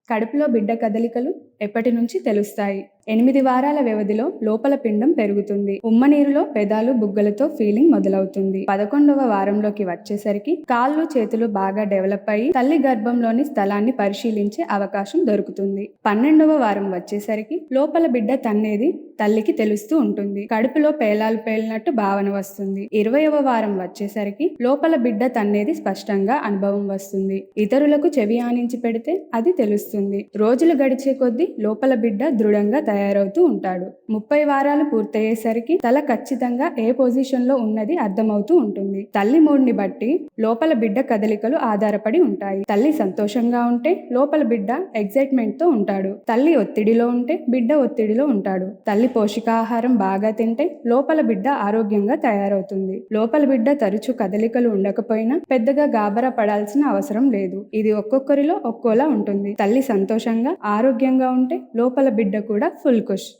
కడుపులో బిడ్డ కదలికలు ఎప్పటి నుంచి తెలుస్తాయి? 8 వారాల వ్యవధిలో లోపల పిండం పెరుగుతుంది. ఉమ్మనీరులో పెదాలు బుగ్గలతో ఫీలింగ్ మొదలవుతుంది. 11వ వారంలోకి వచ్చేసరికి కాళ్ళు చేతులు బాగా డెవలప్ అయ్యి తల్లి గర్భంలోని స్థలాన్ని పరిశీలించే అవకాశం దొరుకుతుంది. 12వ వారం వచ్చేసరికి లోపల బిడ్డ తన్నేది తల్లికి తెలుస్తూ ఉంటుంది. కడుపులో పేలాలు పేలినట్టు భావన వస్తుంది. 20వ వారం వచ్చేసరికి లోపల బిడ్డ తన్నేది స్పష్టంగా అనుభవం వస్తుంది. ఇతరులకు చెవి ఆనించి పెడితే అది తెలుస్తుంది. రోజులు గడిచే కొద్దీ లోపల బిడ్డ దృఢంగా తయారవుతూ ఉంటాడు. 30 వారాలు పూర్తయ్యేసరికి తల ఖచ్చితంగా ఏ పొజిషన్ లో ఉన్నది అర్థమవుతూ ఉంటుంది. తల్లి మూడ్ని బట్టి లోపల బిడ్డ కదలికలు ఆధారపడి ఉంటాయి. తల్లి సంతోషంగా ఉంటే లోపల బిడ్డ ఎగ్జైట్మెంట్ తో ఉంటాడు. తల్లి ఒత్తిడిలో ఉంటే బిడ్డ ఒత్తిడిలో ఉంటాడు. తల్లి పోషకాహారం బాగా తింటే లోపల బిడ్డ ఆరోగ్యంగా తయారవుతుంది. లోపల బిడ్డ తరచూ కదలికలు ఉండకపోయినా పెద్దగా గాబరా పడాల్సిన అవసరం లేదు. ఇది ఒక్కొక్కరిలో ఒక్కోలా ఉంటుంది. తల్లి సంతోషంగా ఆరోగ్యంగా ఉంటే లోపల బిడ్డ కూడా ఫుల్ కుష్.